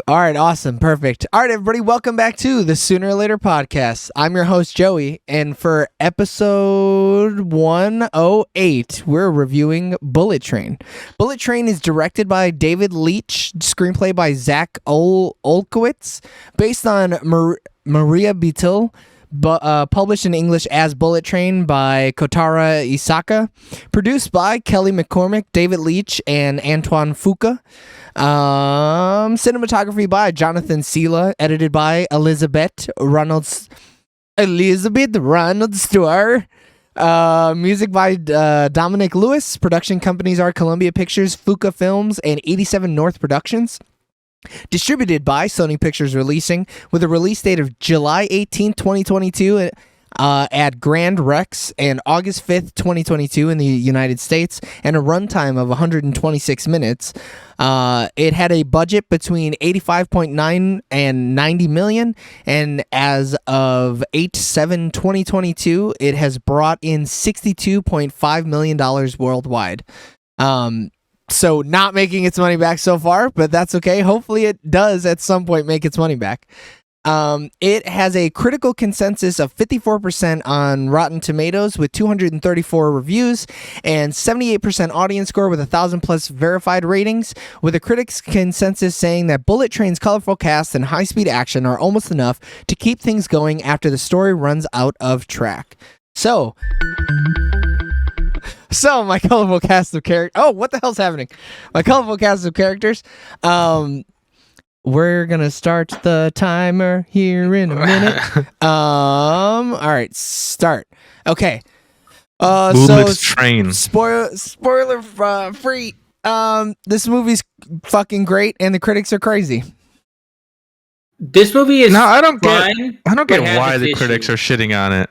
All right, awesome, perfect. All right, everybody, welcome back to the Sooner or Later podcast. I'm your host, Joey, and for episode 108, we're reviewing Bullet Train. Bullet Train is directed by David Leitch, screenplay by Zach Olkowitz, based on Maria Beatle, published in English as Bullet Train by Kotaro Isaka, produced by Kelly McCormick, David Leitch, and Antoine Fuqua. Cinematography by Jonathan Sela, edited by Elizabeth Ronald Stewart. Music by Dominic Lewis. Production companies are Columbia Pictures, Fuqua Films, and 87 North Productions. Distributed by Sony Pictures Releasing, with a release date of July 18, 2022 at Grand Rex, and August 5th, 2022 in the United States, and a runtime of 126 minutes. It had a budget between 85.9 and 90 million, and as of 8/7/2022, it has brought in $62.5 million worldwide. So not making its money back so far, but that's okay. Hopefully it does at some point make its money back. It has a critical consensus of 54% on Rotten Tomatoes with 234 reviews and 78% audience score with 1,000 plus verified ratings, with a critics consensus saying that Bullet Train's colorful cast and high-speed action are almost enough to keep things going after the story runs out of track. So my colorful cast of characters. Oh, what the hell's happening? My colorful cast of characters. We're gonna start the timer here in a minute. All right, start. Okay. Bullet Train. Spoiler free. This movie's fucking great, and the critics are crazy. This movie is I don't fine, get why the critics are shitting on it.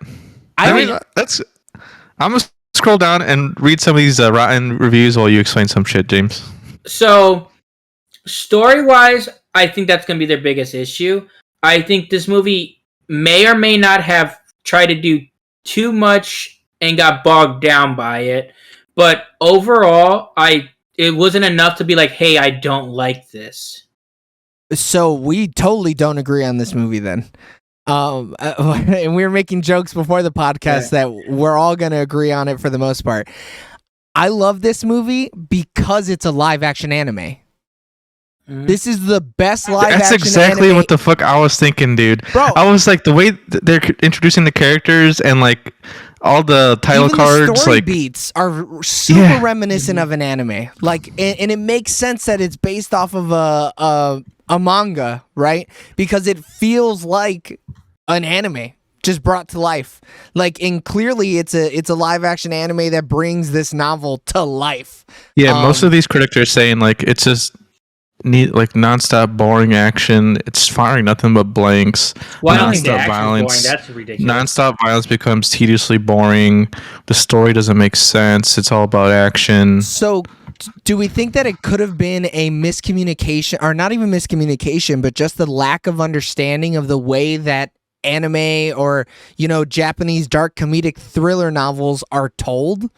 I mean, I'm gonna scroll down and read some of these rotten reviews while you explain some shit, James. So, story-wise, I think that's going to be their biggest issue. I think this movie may or may not have tried to do too much and got bogged down by it. But overall, it wasn't enough to be like, hey, I don't like this. So we totally don't agree on this movie then. And we were making jokes before the podcast that we're all going to agree on it for the most part. I love this movie because it's a live action anime. This is the best live action anime. That's exactly what the fuck I was thinking, dude. Bro, I was like, the way they're introducing the characters and like all the title cards, the story like beats are super reminiscent of an anime. Like, and it makes sense that it's based off of a manga, right? Because it feels like an anime just brought to life. Like, and clearly it's a live action anime that brings this novel to life. Yeah, most of these critics are saying like it's just nonstop boring action. It's firing nothing but blanks. Well, I don't think the action's boring. That's ridiculous. Nonstop violence becomes tediously boring. The story doesn't make sense. It's all about action. So do we think that it could have been a miscommunication, or not even miscommunication, but just the lack of understanding of the way that anime or, Japanese dark comedic thriller novels are told?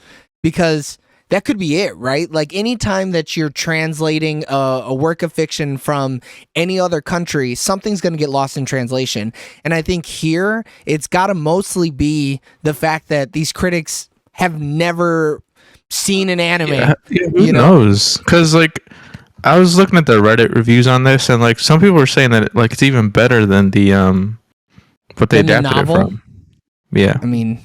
Because that could be it, right? Like, anytime that you're translating a work of fiction from any other country, something's going to get lost in translation. And I think here, it's got to mostly be the fact that these critics have never seen an anime. Yeah, who knows? Because, I was looking at the Reddit reviews on this, and, some people were saying that, it's even better than the, what they adapted it from. Yeah. I mean,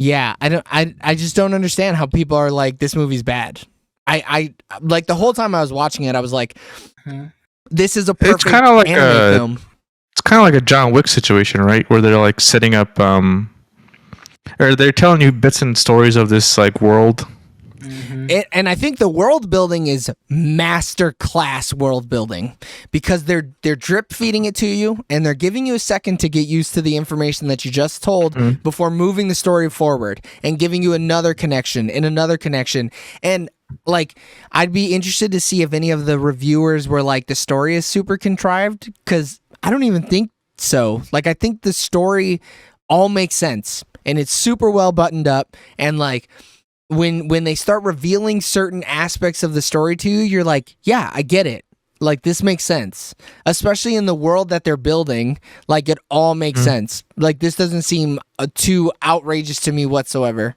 yeah, I just don't understand how people are like, this movie's bad. I the whole time I was watching it, I was like, this is a perfect anime film. It's kind of like a John Wick situation, right? Where they're setting up, or they're telling you bits and stories of this world. And I think the world building is master class world building, because they're drip feeding it to you, and they're giving you a second to get used to the information that you just told before moving the story forward and giving you another connection and another connection. And I'd be interested to see if any of the reviewers were like, the story is super contrived, because I don't even think so. I think the story all makes sense and it's super well buttoned up, and when they start revealing certain aspects of the story to you, you're like, yeah, I get it. Like, this makes sense, especially in the world that they're building. Like, it all makes sense. Like, this doesn't seem too outrageous to me whatsoever.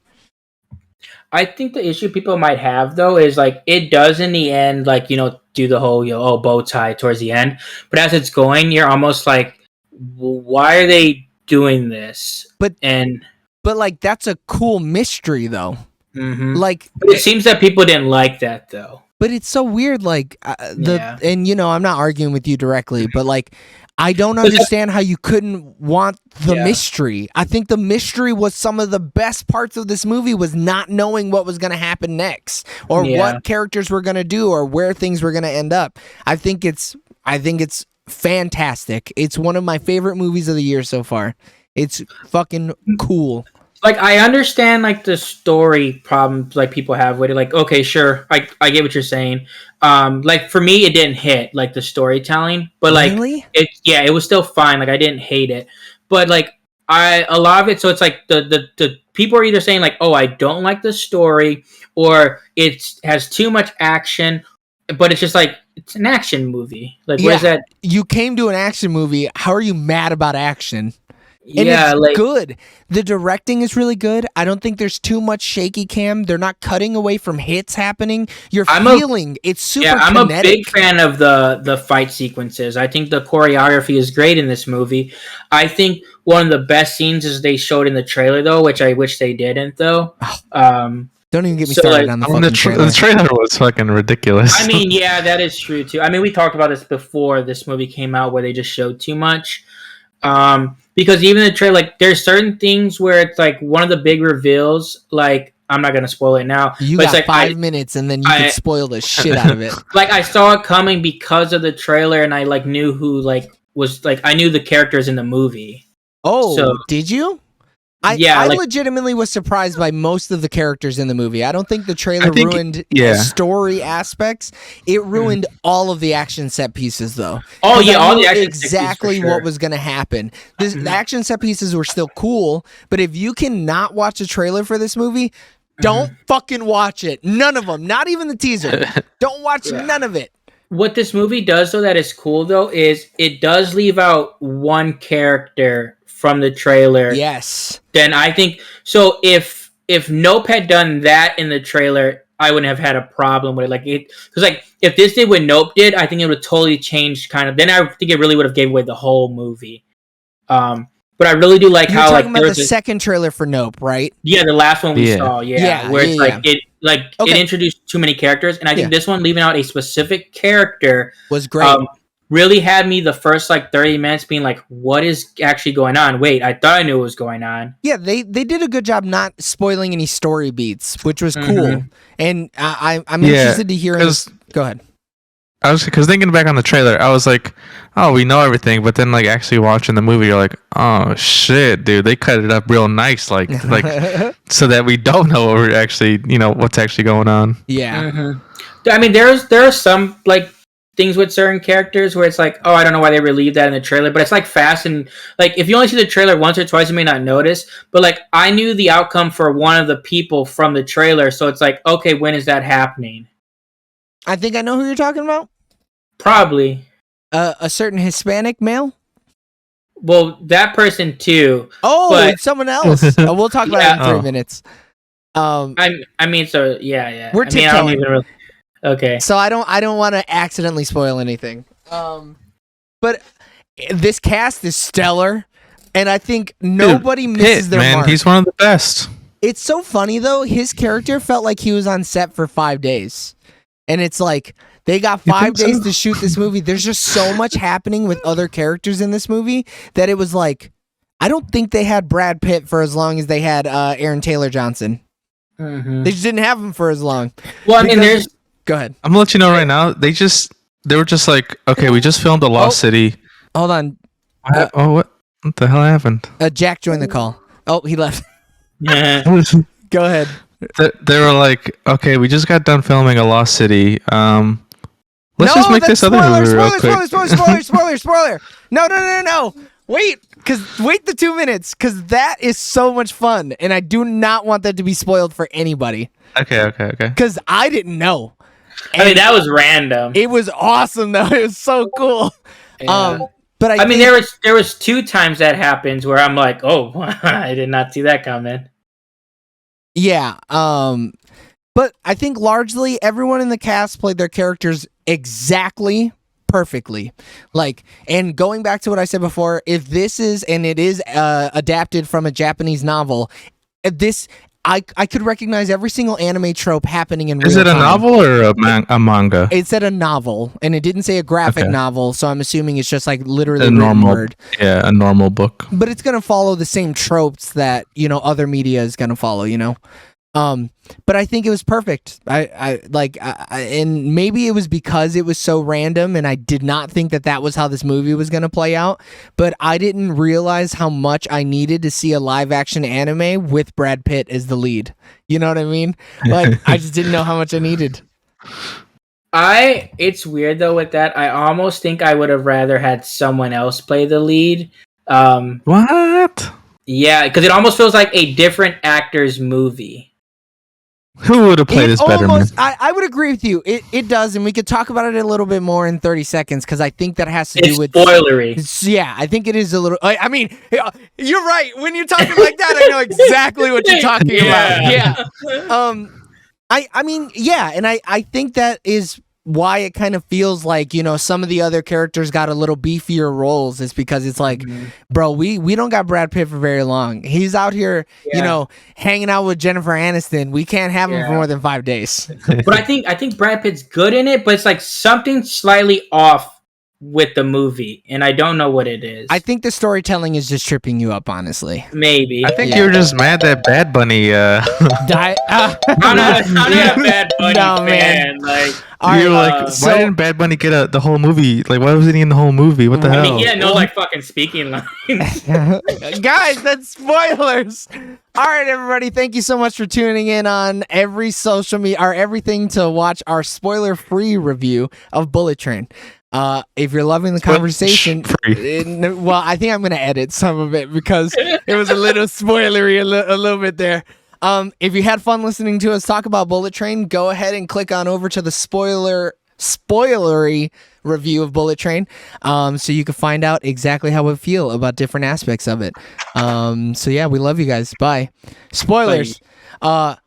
I think the issue people might have though is like it does in the end, like do the whole bow tie towards the end, but as it's going, you're almost like, why are they doing this? But and like that's a cool mystery though. Mm-hmm. Like, but it seems that people didn't like that though. But it's so weird, like and I'm not arguing with you directly, but like I don't understand how you couldn't want the mystery. I think the mystery was some of the best parts of this movie, was not knowing what was going to happen next, or what characters were going to do, or where things were going to end up. I think it's fantastic. It's one of my favorite movies of the year so far. It's fucking cool. Like, I understand, like, the story problems, like, people have with it. Like, okay, sure, I get what you're saying. Like, for me, it didn't hit, like, the storytelling. But, like, really? it was still fine. Like, I didn't hate it. But, like, a lot of it, so it's, like, the people are either saying, like, oh, I don't like the story, or it has too much action, but it's just, like, it's an action movie. Like, what is that? You came to an action movie. How are you mad about action? And it's like, good. The directing is really good. I don't think there's too much shaky cam. They're not cutting away from hits happening. You're feeling it's super I'm kinetic. a big fan of the fight sequences. I think the choreography is great in this movie. I think one of the best scenes is they showed in the trailer though, which I wish they didn't though. Don't even get me started on the fucking trailer. The trailer was fucking ridiculous. I mean, yeah, that is true too. I mean, we talked about this before this movie came out, where they just showed too much. Because even the trailer, like, there's certain things where it's like one of the big reveals. Like, I'm not gonna spoil it now. You but got it's like 5 minutes, and then you can spoil the shit out of it. Like, I saw it coming because of the trailer, and I like knew who like was like I knew the characters in the movie. Oh, so, did you? I legitimately was surprised by most of the characters in the movie. I don't think the trailer ruined story aspects. It ruined all of the action set pieces, though. Oh yeah, all the action exactly set pieces, what was going to happen. The action set pieces were still cool, but if you cannot watch a trailer for this movie, don't fucking watch it. None of them. Not even the teaser. Don't watch none of it. What this movie does, though, that is cool, though, is it does leave out one character from the trailer. Yes. Then I think so. If Nope had done that in the trailer, I wouldn't have had a problem with it. Like, because like if this did what Nope did, I think it would have totally changed. Kind of. Then I think it really would have gave away the whole movie. But I really do like You're how talking about the second trailer for Nope, right? Yeah, the last one we saw. Where it's it introduced too many characters, and I think this one leaving out a specific character was great. Really had me the first like 30 minutes being like, what is actually going on? Wait, I thought I knew what was going on. Yeah, they did a good job not spoiling any story beats, which was cool. And I'm interested to hear. Go ahead. Because thinking back on the trailer, I was like, oh, we know everything, but then like actually watching the movie, you're like, oh shit, dude, they cut it up real nice, like so that we don't know what we're actually, what's actually going on. Yeah. I mean, there are some like things with certain characters where it's like, oh, I don't know why they relieved that in the trailer, but it's like fast, and like if you only see the trailer once or twice, you may not notice. But like I knew the outcome for one of the people from the trailer, so it's like, okay, when is that happening? I think I know who you're talking about. Probably a certain Hispanic male. Well, that person too. Oh, but it's someone else. We'll talk about it in 3 minutes. I mean, so yeah. We're tiptoeing. Really, okay. So I don't want to accidentally spoil anything. But this cast is stellar, and I think nobody misses their mark. He's one of the best. It's so funny though. His character felt like he was on set for 5 days, and it's like they got 5 days to shoot this movie. There's just so much happening with other characters in this movie that it was like, I don't think they had Brad Pitt for as long as they had Aaron Taylor Johnson. They just didn't have him for as long. Well, I mean, Go ahead. I'm gonna let you know right now. They were just like, okay, we just filmed The Lost City. Hold on. What the hell happened? Jack joined the call. Oh, he left. Yeah. Go ahead. They were like, okay, we just got done filming A Lost City. Let's just make this other movie real quick. Spoiler. No. Wait the 2 minutes, because that is so much fun, and I do not want that to be spoiled for anybody. Okay. Because I didn't know. I mean, that was random. It was awesome though. It was so cool. Yeah. But I mean, there was 2 times that happens where I'm like, oh, I did not see that coming. Yeah. But I think largely everyone in the cast played their characters exactly perfectly. Like, and going back to what I said before, if this is, and it is adapted from a Japanese novel, this I could recognize every single anime trope happening in real time. Is it a novel or a manga? It said a novel, and it didn't say a graphic novel, so I'm assuming it's just like literally A normal word. Yeah, a normal book. But it's gonna follow the same tropes that, you know, other media is gonna follow, you know. But I think it was perfect. And maybe it was because it was so random, and I did not think that was how this movie was gonna play out. But I didn't realize how much I needed to see a live action anime with Brad Pitt as the lead. You know what I mean? Like, I just didn't know how much I needed. It's weird though with that. I almost think I would have rather had someone else play the lead. What? Yeah, because it almost feels like a different actor's movie. Who would have played this better, man? I would agree with you. It does, and we could talk about it a little bit more in 30 seconds because I think that has to do with spoilery. Yeah, I think it is a little. I mean, you're right. When you're talking like that, I know exactly what you're talking about. Yeah. I mean, yeah, and I think that is why it kind of feels like, you know, some of the other characters got a little beefier roles is because it's like, bro, we don't got Brad Pitt for very long. He's out here, you know, hanging out with Jennifer Aniston. We can't have him for more than 5 days. But I think Brad Pitt's good in it, but it's like something slightly off with the movie, and I don't know what it is. I think the storytelling is just tripping you up, honestly. Maybe. I think you're just mad that Bad Bunny I'm not a Bad Bunny fan. Man. Like, you're like, why didn't Bad Bunny get the whole movie? Like, why wasn't he in the whole movie? What the hell? I mean, he had no like fucking speaking lines. Guys, that's spoilers. All right, everybody, thank you so much for tuning in on every social media or everything to watch our spoiler-free review of Bullet Train. If you're loving the conversation, well, I think I'm gonna edit some of it because it was a little spoilery, a little bit there. If you had fun listening to us talk about Bullet Train, go ahead and click on over to the spoilery review of Bullet Train, so you can find out exactly how we feel about different aspects of it. So yeah, we love you guys. Bye. Spoilers.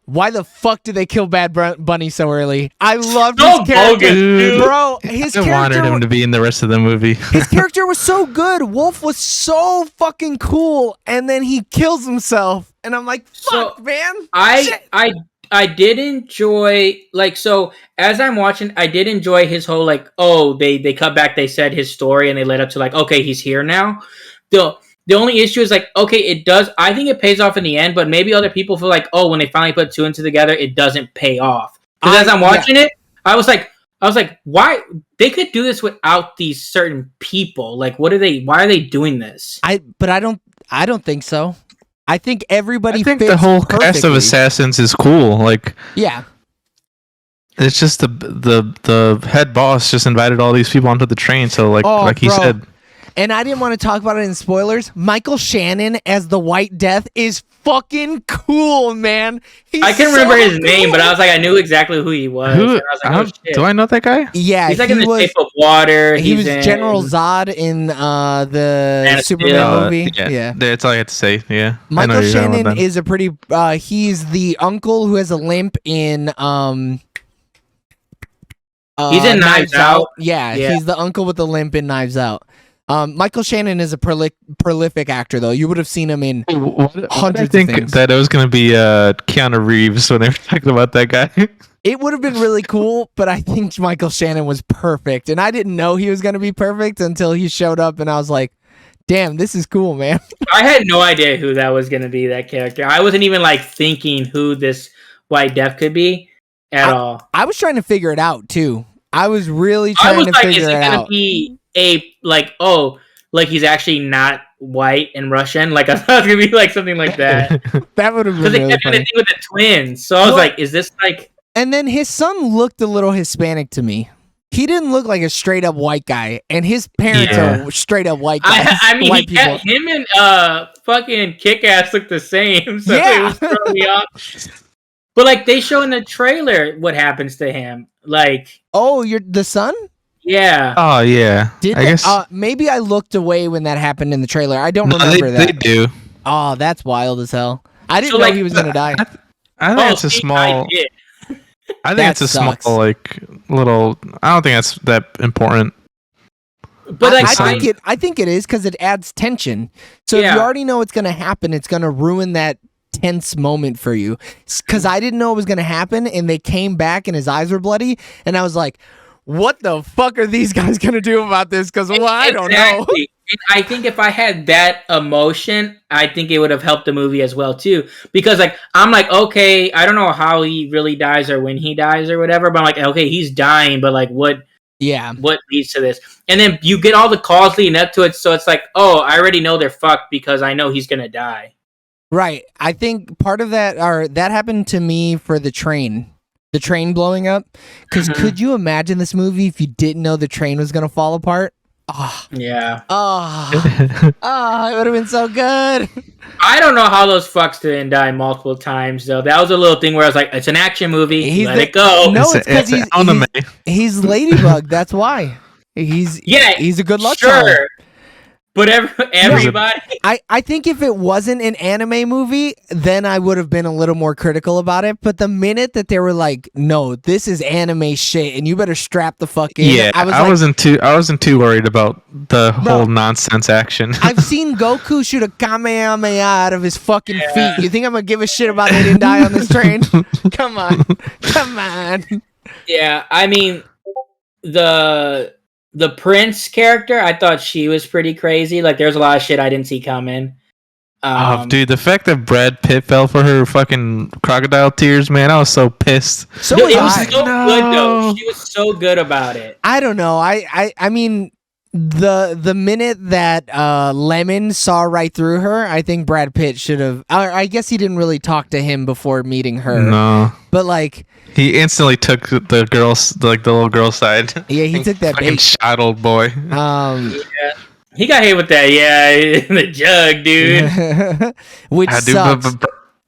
Why the fuck did they kill Bad Bunny so early? I loved his character, bro. His I wanted him to be in the rest of the movie. His character was so good. Wolf was so fucking cool, and then he kills himself, and I'm like, fuck, man. I did enjoy, like, so as I'm watching, I did enjoy his whole like, oh, they cut back, they said his story, and they led up to like, okay, he's here now. The only issue is like, okay, it does. I think it pays off in the end, but maybe other people feel like, oh, when they finally put 2 and 2 together, it doesn't pay off. Because as I'm watching it, I was like, why they could do this without these certain people? Like, why are they doing this? I don't think so. I think everybody. I think fits the whole perfectly. cast of assassins is cool. Like, yeah. It's just the head boss just invited all these people onto the train. So like he said. And I didn't want to talk about it in spoilers. Michael Shannon as the White Death is fucking cool, man. I can remember his name, but I was like, I knew exactly who he was. Who? I was like, oh, shit. Do I know that guy? Yeah, he's like in the Shape of Water. He was General Zod in the Superman movie. Yeah, that's all I had to say. Yeah, Michael Shannon is a pretty. He's the uncle who has a limp in. He's in Knives Out. Yeah, he's the uncle with the limp in Knives Out. Michael Shannon is a prolific actor, though. You would have seen him in hundreds of things. I think that it was going to be Keanu Reeves when they were talking about that guy. It would have been really cool, but I think Michael Shannon was perfect. And I didn't know he was going to be perfect until he showed up, and I was like, damn, this is cool, man. I had no idea who that was going to be, that character. I wasn't even, like, thinking who this White Death could be at all. I was trying to figure it out, too. I was really trying to figure it out. Be like he's actually not white and Russian. Like I thought it was gonna be like something like that. That would have been really funny. Thing with the twins, so I was like, "Is this like?" And then his son looked a little Hispanic to me. He didn't look like a straight up white guy, and his parents are straight up white guys. I mean, white people. Him and fucking Kick-Ass look the same, so it was throwing me off. But like they show in the trailer what happens to him. Like, Oh, you're the son? yeah. Oh yeah. Did I guess maybe I looked away when that happened in the trailer. I don't no, remember they that. do. Oh, that's wild as hell. I didn't So, know like, he was gonna die. I think it's a see, small. I did. I think That it's a sucks. small like little. I don't think that's that important. But like, I think it is because it adds tension. So if you Yeah. already know it's gonna happen, it's gonna ruin that tense moment for you. Because I didn't know it was gonna happen, and they came back and his eyes were bloody, and I was like, "What the fuck are these guys gonna do about this?" Because I don't know. Exactly. And I think if I had that emotion, I think it would have helped the movie as well too. Because like I'm like, okay, I don't know how he really dies or when he dies or whatever, but I'm like, okay, he's dying, but like what Yeah. leads to this? And then you get all the calls leading up to it, so it's like, oh, I already know they're fucked because I know he's gonna die. Right. I think part of that, or that happened to me for the train blowing up. Because could you imagine this movie if you didn't know the train was gonna fall apart? Oh, Yeah. it would have been so good. I don't know how those fucks didn't die multiple times though. That was a little thing where I was like, it's an action movie, let it go. No, it's because an anime. he's Ladybug. That's why. He's a good luck sure. charm. But everybody, I think if it wasn't an anime movie, then I would have been a little more critical about it. But the minute that they were like, "No, this is anime shit, and you better strap the fuck in," Yeah, I wasn't too worried about the whole nonsense action. I've seen Goku shoot a Kamehameha out of his fucking feet. You think I'm gonna give a shit about they didn't die on this train? Come on. Yeah, I mean the Prince character, I thought she was pretty crazy. Like, there's a lot of shit I didn't see coming. Dude, the fact that Brad Pitt fell for her fucking crocodile tears, man, I was so pissed. So it was was I. so good though. She was so good about it. I don't know. I mean, the minute that Lemon saw right through her, I think Brad Pitt should have. I guess he didn't really talk to him before meeting her. No, but like he instantly took the girls, like the little girl side. Yeah, he took that fucking bait. shot old boy. Yeah. He got hit with that, the jug, dude. Which sucks.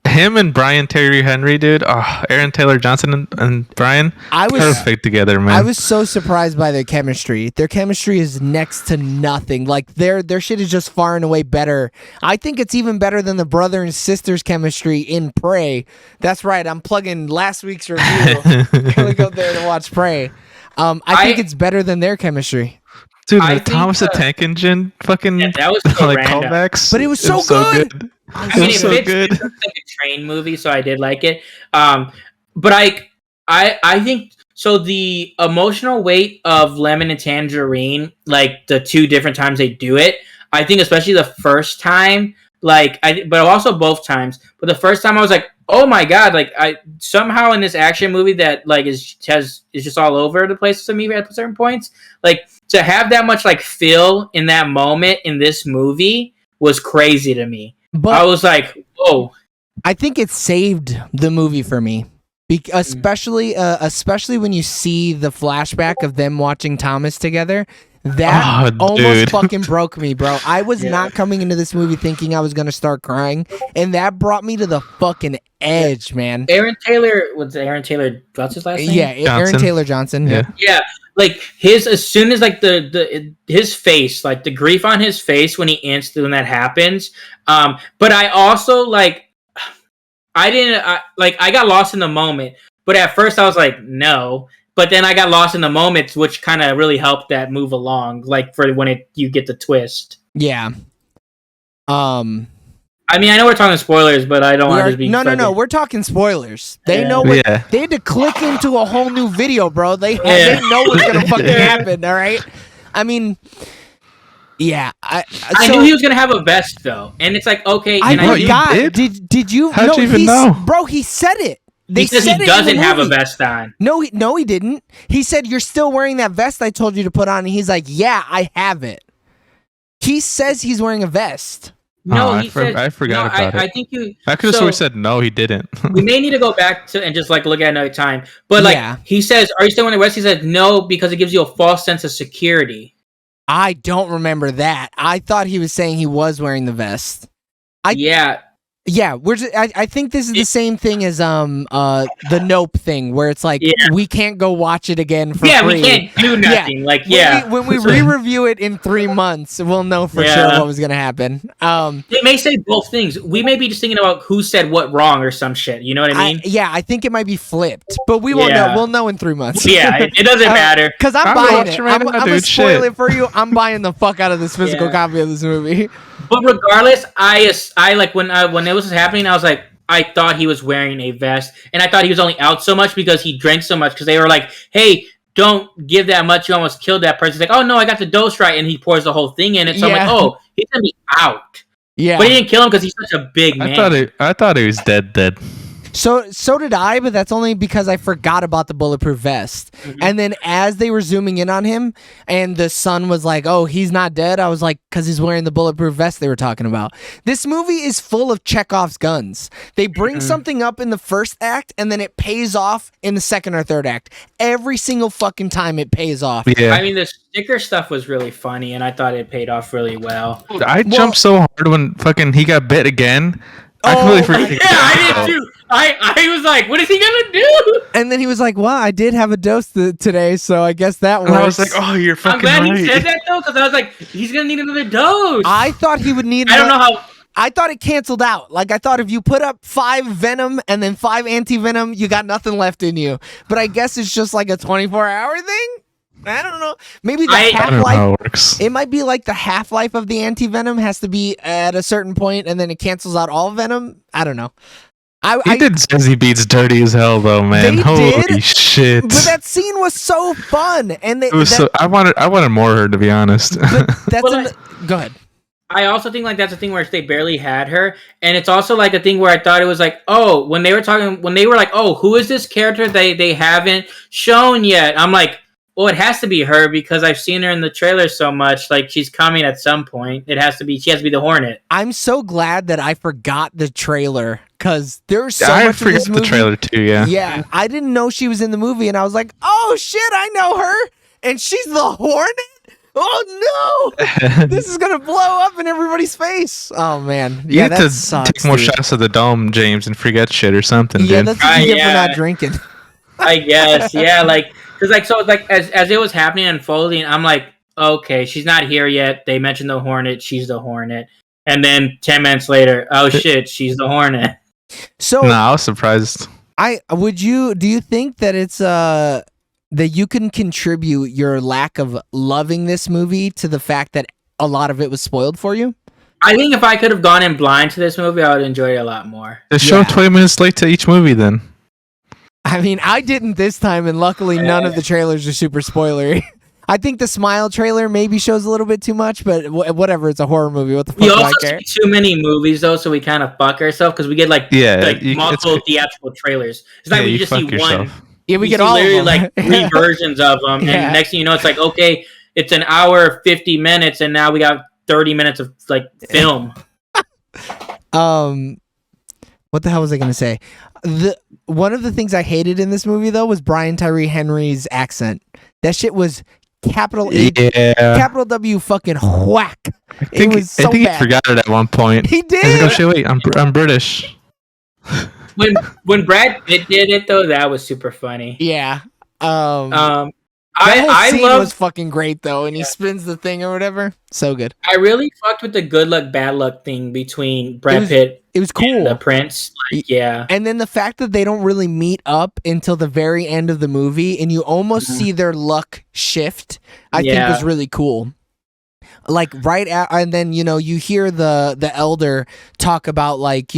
Him and Brian Terry Henry, dude. Oh, Aaron Taylor Johnson and Brian, perfect together, man. I was so surprised by their chemistry. Their chemistry is next to nothing. Like their shit is just far and away better. I think it's even better than the brother and sister's chemistry in Prey. That's right. I'm plugging last week's review. Gonna go there to watch Prey. I think it's better than their chemistry. Dude, the Thomas the Tank Engine fucking that was so like random. Callbacks, but it was so good. I mean, it fits like a train movie, so I did like it. But I think so. The emotional weight of Lemon and Tangerine, like the two different times they do it, I think especially the first time, but also both times. But the first time I was like, oh my god! Like I somehow in this action movie that like is just all over the place to me at certain points, like. To have that much like feel in that moment in this movie was crazy to me. But I was like, whoa. I think it saved the movie for me. Especially when you see the flashback of them watching Thomas together. That almost fucking broke me, bro. I was not coming into this movie thinking I was going to start crying. And that brought me to the fucking edge, man. Aaron Taylor, what's Aaron Taylor, what's his last name? Yeah, Aaron Taylor Johnson. Yeah. Like as soon as like his face, like the grief on his face when that happens. But I also I got lost in the moment. But at first I was like, no. But then I got lost in the moments, which kind of really helped that move along. Like for when you get the twist. Yeah. I mean, I know we're talking spoilers, but I don't want to be. No. We're talking spoilers. They know what they had to click into a whole new video, bro. They know what's gonna fucking happen. All right. I mean, yeah. I knew he was gonna have a vest though, and it's like okay. Did you? How'd you even know, bro? He said it. He says he doesn't have a vest on. No, he didn't. He said, "You're still wearing that vest I told you to put on." And he's like, "Yeah, I have it." He says he's wearing a vest. No, I forgot about it. I think you. I could have sworn he said no, he didn't. We may need to go back and just look at another time. But he says, "Are you still wearing the vest?" He said, "No, because it gives you a false sense of security." I don't remember that. I thought he was saying he was wearing the vest. Yeah, I think this is the same thing as the Nope thing, where it's like we can't go watch it again for free. We can't do nothing. When we re-review it in 3 months, we'll know for sure what was gonna happen. They may say both things. We may be just thinking about who said what wrong or some shit. You know what I mean? I think it might be flipped, but we won't know. We'll know in 3 months. Yeah, it doesn't matter. Because I'm buying it. I'm gonna spoil it for you. I'm buying the fuck out of this physical copy of this movie. But regardless, I like when it was happening, I was like, I thought he was wearing a vest, and I thought he was only out so much because he drank so much. Because they were like, "Hey, don't give that much. You almost killed that person." He's like, "Oh no, I got the dose right," and he pours the whole thing in it. So I'm like, "Oh, he's gonna be out." Yeah, but he didn't kill him because he's such a big man. I thought he was dead. So did I, but that's only because I forgot about the bulletproof vest. Mm-hmm. And then as they were zooming in on him, and the son was like, "Oh, he's not dead," I was like, because he's wearing the bulletproof vest they were talking about. This movie is full of Chekhov's guns. They bring something up in the first act, and then it pays off in the second or third act. Every single fucking time it pays off. Yeah. I mean, the sticker stuff was really funny, and I thought it paid off really well. I jumped so hard when fucking he got bit again. I completely forgot. Yeah, I did too. I was like, what is he gonna do? And then he was like, "Well, I did have a dose today, so I guess that works." And I was like, "Oh, you're fucking right." I'm glad he said that though, because I was like, he's gonna need another dose. I thought he would need. I don't know how. I thought it canceled out. Like, I thought if you put up 5 Venom and then 5 anti-Venom, you got nothing left in you. But I guess it's just like a 24-hour thing? I don't know. Maybe the half-life. It might be like the half-life of the anti-Venom has to be at a certain point and then it cancels out all Venom. I don't know. He did Zazie Beetz dirty as hell though, man. Holy shit! But that scene was so fun, and I wanted more of her, to be honest. Go ahead. I also think like that's a thing where they barely had her, and it's also like a thing where I thought it was like, oh, when they were like, oh, who is this character they haven't shown yet? I'm like, well, it has to be her because I've seen her in the trailer so much. Like, she's coming at some point. She has to be the Hornet. I'm so glad that I forgot the trailer because there's so much of this movie. I forgot the trailer too, yeah. Yeah, I didn't know she was in the movie, and I was like, oh shit, I know her, and she's the Hornet? Oh no! This is gonna blow up in everybody's face. Oh man, you have to take more shots of the dome, James, and forget shit or something. Yeah, dude. that's what you get for not drinking. I guess, yeah, like. Because like so, like as it was happening and unfolding, I'm like, okay, she's not here yet. They mentioned the Hornet. She's the Hornet, and then 10 minutes later, oh shit, she's the Hornet. So no, I was surprised. Do you think that it's that you can contribute your lack of loving this movie to the fact that a lot of it was spoiled for you? I think if I could have gone in blind to this movie, I would enjoy it a lot more. Just show 20 minutes late to each movie then. I mean, I didn't this time, and luckily none of the trailers are super spoilery. I think the Smile trailer maybe shows a little bit too much, but whatever. It's a horror movie. What the fuck do I care? We also see too many movies, though, so we kind of fuck ourselves because we get multiple theatrical trailers. It's like we just see one. Yeah, we get all literally of them. like 3 versions of them, and next thing you know, it's like, okay, it's an hour 50 minutes, and now we got 30 minutes of like film. What the hell was I gonna say? One of the things I hated in this movie though was Brian Tyree Henry's accent. That shit was capital H, capital W, fucking whack. It was so bad. I think he forgot it at one point. He did. He's like, oh shit, wait, I'm British. When Brad Pitt did it though, that was super funny. Yeah. That whole scene was fucking great though, and he spins the thing or whatever. So good. I really fucked with the good luck, bad luck thing between Brad Pitt. It was cool. And the Prince. Like, yeah. And then the fact that they don't really meet up until the very end of the movie, and you almost see their luck shift, I think was really cool. Like and then you hear the elder talk about like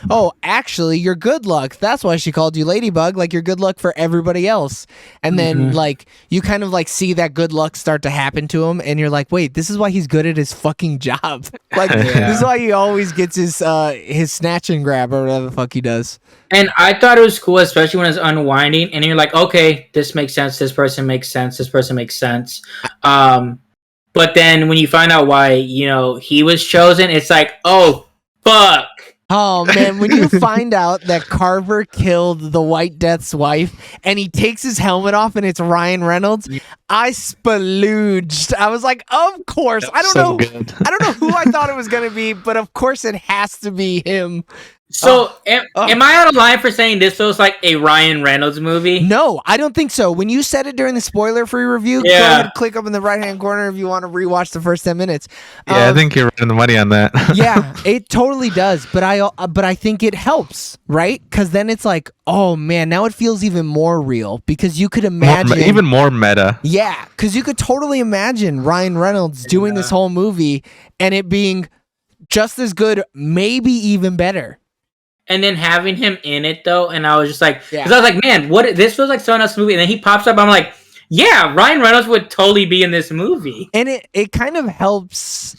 oh actually you're good luck, that's why she called you Ladybug, like you're good luck for everybody else, and then like you kind of like see that good luck start to happen to him, and you're like, wait, this is why he's good at his fucking job. Like this is why he always gets his snatch and grab or whatever the fuck he does. And I thought it was cool, especially when it's unwinding and you're like, okay, this makes sense, this person makes sense, this person makes sense. But then when you find out why, he was chosen, it's like, oh, fuck. Oh man, when you find out that Carver killed the White Death's wife and he takes his helmet off and it's Ryan Reynolds, I spalooged. I was like, of course. I don't know. Good. I don't know who I thought it was gonna be, but of course it has to be him. So, am I out of line for saying this feels like a Ryan Reynolds movie? No, I don't think so. When you said it during the spoiler-free review, go ahead and click up in the right-hand corner if you want to rewatch the first 10 minutes. Yeah, I think you're right on the money on that. Yeah, it totally does. But I think it helps, right? Because then it's like, oh man, now it feels even more real because you could imagine even more meta. Yeah, because you could totally imagine Ryan Reynolds doing this whole movie and it being just as good, maybe even better. And then having him in it though, and I was just like, because I was like, man, this feels like someone else's movie. And then he pops up, I'm like, yeah, Ryan Reynolds would totally be in this movie. And it kind of helps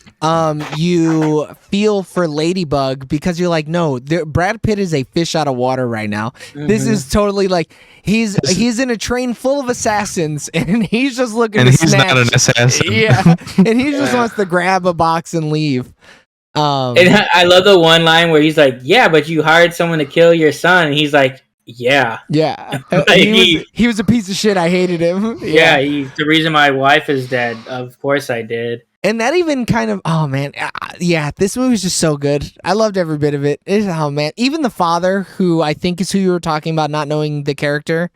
you feel for Ladybug because you're like, no, Brad Pitt is a fish out of water right now. Mm-hmm. This is totally like he's in a train full of assassins and he's just looking and to he's snatch. Not an assassin. Yeah, and he just wants to grab a box and leave. And I love the one line where he's like, yeah, but you hired someone to kill your son. And he's like, yeah. Yeah. Like, he was a piece of shit. I hated him. Yeah, he's the reason my wife is dead. Of course I did. And that even kind of, oh man, yeah, this movie's just so good. I loved every bit of it. Oh man, even the father, who I think is who you were talking about, not knowing the character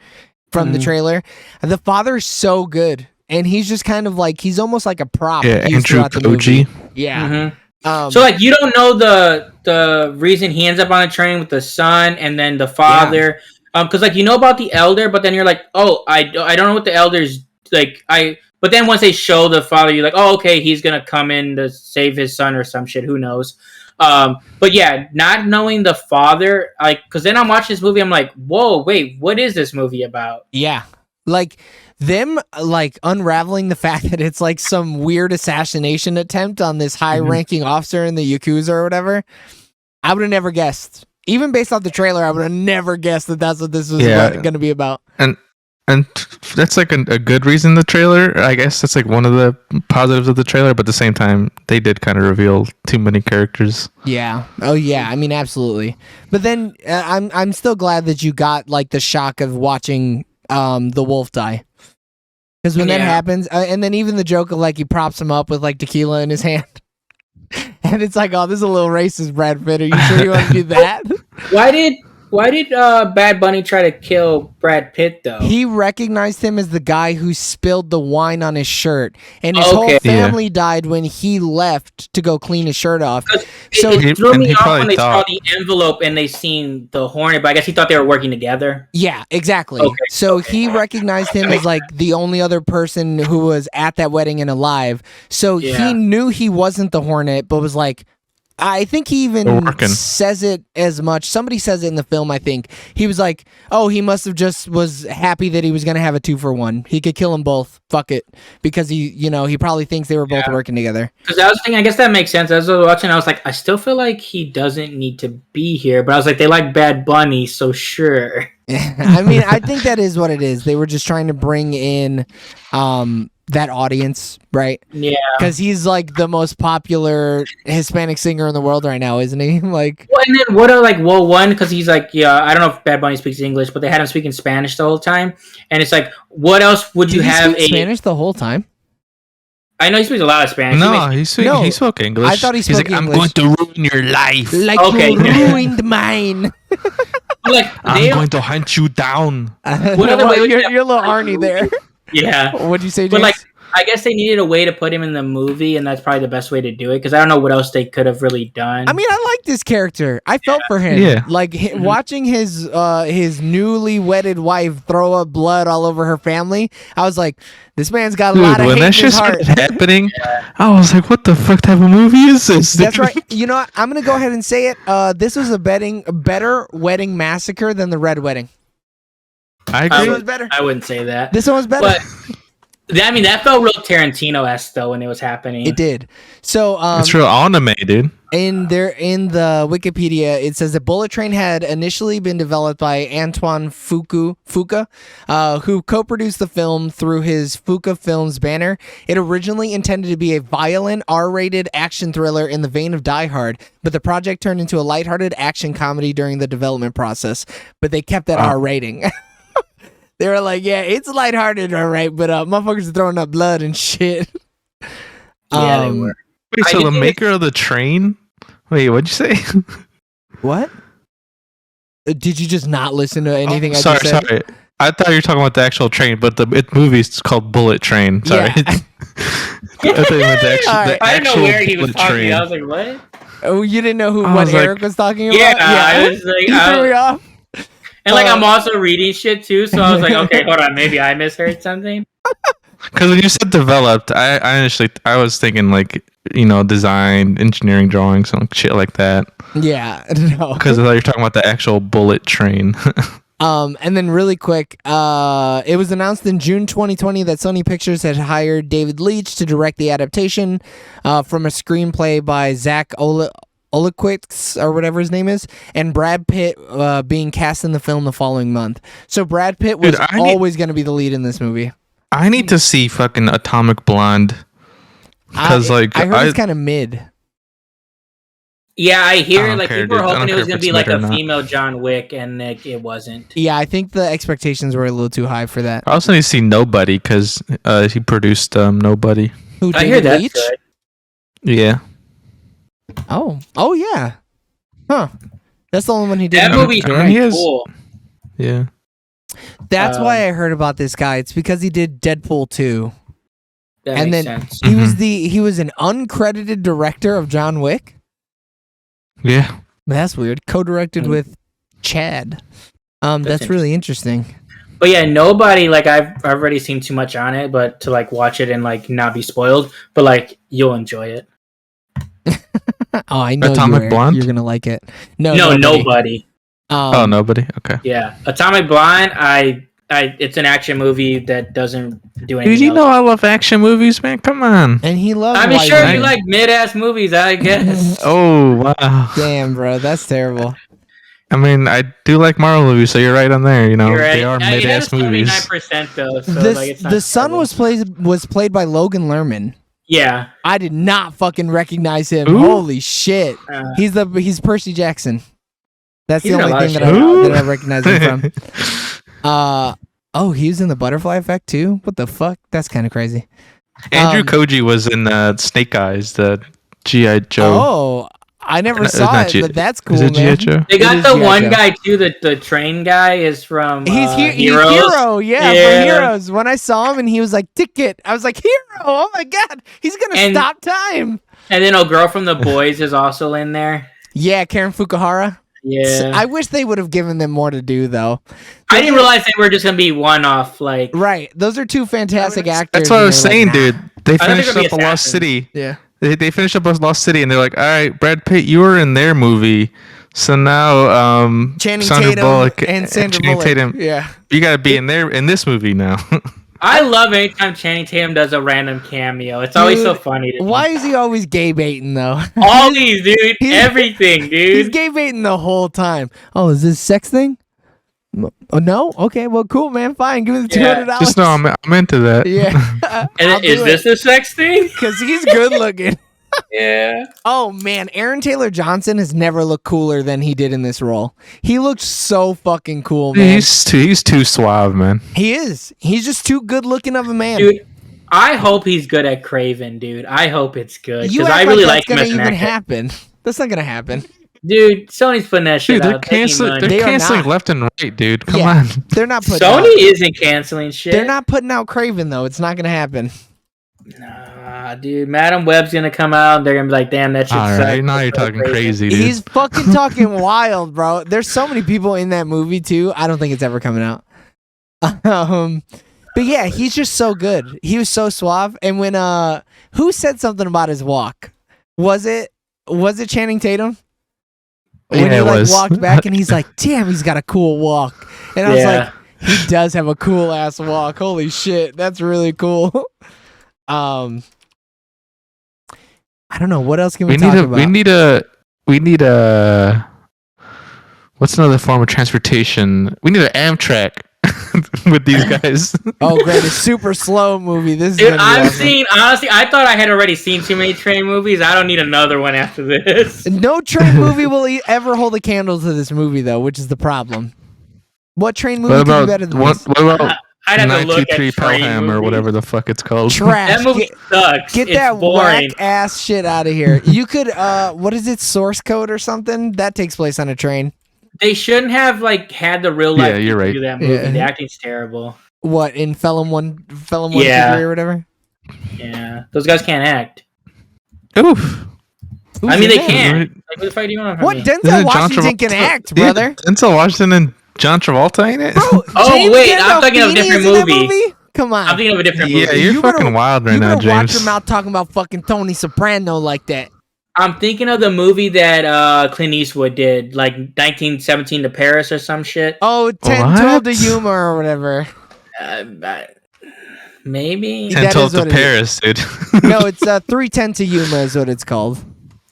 from the trailer, the father is so good. And he's just kind of like, he's almost like a prop. Yeah, Andrew Koji. Yeah. Mm-hmm. So like you don't know the reason he ends up on a train with the son and then the father, because like you know about the elder, but then you're like, oh, I don't know what the elder's like. But then once they show the father, you're like, oh, okay, he's gonna come in to save his son or some shit. Who knows? But yeah, not knowing the father, like, because then I'm watching this movie, I'm like, whoa, wait, what is this movie about? Yeah, like. Them like unraveling the fact that it's like some weird assassination attempt on this high-ranking officer in the Yakuza or whatever. I would have never guessed. Even based off the trailer, I would have never guessed that that's what this was going to be about. And that's like a good reason the trailer. I guess that's like one of the positives of the trailer. But at the same time, they did kind of reveal too many characters. Yeah. Oh yeah. I mean, absolutely. But then I'm still glad that you got like the shock of watching the wolf die. Because when that happens, and then even the joke of like he props him up with like tequila in his hand, and it's like, oh, this is a little racist, Brad Pitt. Are you sure you want to do that? Why did Bad Bunny try to kill Brad Pitt though? He recognized him as the guy who spilled the wine on his shirt, and his whole family died when he left to go clean his shirt off. So it threw me off when they saw the envelope and they seen the Hornet, but I guess he thought they were working together. Yeah, exactly. So he recognized him as like the only other person who was at that wedding and alive. So he knew he wasn't the Hornet, but was like, I think he even says it as much. Somebody says it in the film, I think. He was like, oh, he must have just was happy that he was going to have a 2-for-1. He could kill them both. Fuck it. Because he probably thinks they were both working together. Because I was thinking, I guess that makes sense. As I was watching, I was like, I still feel like he doesn't need to be here. But I was like, they like Bad Bunny, so sure. I mean, I think that is what it is. They were just trying to bring in that audience, right? Yeah. Because he's like the most popular Hispanic singer in the world right now, isn't he? Like, well, and then one, because he's like, I don't know if Bad Bunny speaks English, but they had him speaking Spanish the whole time, and it's like, what else would you have? Spanish the whole time? I know he speaks a lot of Spanish. No, he spoke English. I thought he spoke English. I'm going to ruin your life. Like you ruined mine. Like I'm going to hunt you down. What other way? You're a little Arnie there. Yeah. What'd you say, James? But like, I guess they needed a way to put him in the movie, and that's probably the best way to do it, because I don't know what else they could have really done. I mean, I like this character. I felt for him. Yeah. Like watching his newly wedded wife throw up blood all over her family. I was like, this man's got a lot of hate in his heart. When that shit started happening, I was like, what the fuck type of movie is this? That's right. You know what? I'm going to go ahead and say it. This was a better wedding massacre than the Red Wedding. I agree. This one was better. I wouldn't say that. This one was better. But I mean, that felt real Tarantino-esque though when it was happening. It did. So it's real anime, dude. in the Wikipedia, it says that Bullet Train had initially been developed by Antoine Fuqua, who co-produced the film through his Fuqua Films banner. It originally intended to be a violent, R-rated action thriller in the vein of Die Hard, but the project turned into a lighthearted action comedy during the development process. But they kept that R rating. They were like, yeah, it's lighthearted, all right, but motherfuckers are throwing up blood and shit. Yeah, they were. Wait, so the maker of the train? Wait, what'd you say? What? Did you just not listen to anything I sorry, just said? Sorry. I thought you were talking about the actual train, but the movie is called Bullet Train. Sorry. Yeah. I thought you meant the I didn't know where he was Bullet talking. Train. I was like, what? Oh, you didn't know I what was like- Eric was talking about? Yeah, I was like, He threw me off. and like I'm also reading shit too, so I was like, okay, hold on, maybe I misheard something. Because when you said developed, I was thinking like, design, engineering drawings, and shit like that. Yeah, no. Because I thought you were talking about the actual Bullet Train. And then really quick, it was announced in June 2020 that Sony Pictures had hired David Leitch to direct the adaptation from a screenplay by Zach Olekowicz, or whatever his name is, and Brad Pitt being cast in the film the following month. So Brad Pitt was always going to be the lead in this movie. I need to see fucking Atomic Blonde. Because I heard it's kind of mid. Yeah, I hear don't like care, people were dude. I don't hoping it care was if gonna it's be like mid or a not. female John Wick, and like, it wasn't. Yeah, I think the expectations were a little too high for that. I also need to see Nobody because he produced Nobody. Who, I hear David that's Leitch? good. Yeah. Oh yeah. Huh. That's the only one he did. That movie's I mean, pretty he is- cool. Yeah. That's why I heard about this guy. It's because he did Deadpool 2. That And makes then sense. he was an uncredited director of John Wick. Yeah. That's weird. Co-directed with Chad. That's really interesting. But yeah, Nobody, like I've already seen too much on it, but to like watch it and like not be spoiled, but like you'll enjoy it. Oh, I know Atomic Blonde? you're gonna like it. No, Nobody. Nobody. Okay. Yeah, Atomic Blonde. It's an action movie that doesn't do anything. Dude, you else. know I love action movies, man. Come on. And he loves. I mean, white sure, women. you like mid-ass movies, I guess. Oh, wow. Damn, bro, that's terrible. I mean, I do like Marvel movies, so you're right on there. You're right. They are Yeah, it mid-ass has movies. 79% though. So like, it's not The son terrible. was played by Logan Lerman. Yeah. I did not fucking recognize him. Who? Holy shit. Uh, He's Percy Jackson. That's He's the in a only lot of thing shit. that I recognize him from. He was in the Butterfly Effect too? What the fuck? That's kind of crazy. Andrew Koji was in Snake Eyes, the G.I. Joe. Oh, I never No, saw not it, G- but that's cool, Is it G.I. man. Joe? They It got is the G.I. one Joe. guy too. The train guy is from He's Heroes. Hero, yeah, Yeah. from Heroes. When I saw him and he was like, ticket, I was like, Hero, oh my god, he's gonna And- stop time. And then a girl from The Boys is also in there. Yeah, Karen Fukuhara. Yeah. I wish they would have given them more to do, though. I didn't realize they were just gonna be one-off. Like, Right, those are two fantastic actors. That's what I and was they were saying, like, dude. They thought they were finished gonna up be a Lost assassins. City. Yeah. They finished up a Lost City, and they're like, all right, Brad Pitt, you were in their movie. So now, Channing Sandra Tatum Bullock and Sandra Channing Bullock. Tatum, Yeah. you got to be in this movie now. I love anytime Channing Tatum does a random cameo. It's always so Dude, funny to me. Why is he always gay baiting though? All these, dude. He's- Everything, He's dude. gay baiting the whole time. Oh, is this a sex thing? Oh, no? Okay, well, cool, man. Fine. Give me the Yeah. $200. Just know I'm into that. Yeah. And is this a sex thing? Because he's good looking. Yeah. Oh, man. Aaron Taylor Johnson has never looked cooler than he did in this role. He looked so fucking cool, man. He's too suave, man. He is. He's just too good looking of a man. Dude, I hope he's good at Craven, dude. I hope it's good. you Because act I really like like that's him gonna as an even actor. happen. That's not gonna happen. Dude, Sony's putting that shit Dude, they're out. Taking canceling. money. They They're are canceling not. left and right, dude. Come Yeah. on. They're not putting Sony out, isn't canceling shit. they're not putting out Craven though. It's not gonna happen. Nah, dude. Madam Web's gonna come out and they're gonna be like, damn, that shit All sucks. right, now you're It's so talking crazy, dude. He's fucking talking wild, bro. There's so many people in that movie too. I don't think it's ever coming out. But yeah, he's just so good. He was so suave. And when who said something about his walk? Was it Channing Tatum? When Yeah, he it like was. walked back and he's like, "Damn, he's got a cool walk." And I was Yeah. like, "He does have a cool ass walk. Holy shit, that's really cool." I don't know. What else can we We talk need a. about? We need a. What's another form of transportation? We need an Amtrak with these guys. Oh, great. A super slow movie. This is Dude, going to be I've awesome. seen, honestly, I thought I had already seen too many train movies. I don't need another one after this. No train movie will ever hold a candle to this movie, though, which is the problem. What train movie What could be about better than what? this? What about I'd have to look at 923 train Pelham or movies. whatever the fuck it's called? Trash. That movie sucks. Get It's that boring. whack ass shit out of here. You could, what is it, Source Code or something? That takes place on a train. They shouldn't have had the real life Yeah, you're people right. do that movie. Yeah. The acting's terrible. What, in Felon 1, Yeah. 2, 3 or whatever? Yeah, those guys can't act. Oof. Who's I mean, in they that? can. Like, what the fuck do you want from What, me? Denzel Isn't John Washington can Travolta- act, brother. Yeah, Denzel Washington and John Travolta ain't it? Bro, Oh, James wait, I'm thinking of a Gandolfini different is in that movie. Come on. I'm thinking of a different Yeah, movie. you're You better- fucking wild right you now, better watch James. your mouth talking about fucking Tony Soprano like that. I'm thinking of the movie that Clint Eastwood did, like 1917 to Paris or some shit. Oh, 10, What? 12 to humor or whatever. Maybe. That 10 is 12 what to it is. Paris, dude. No, it's 310 to humor is what it's called.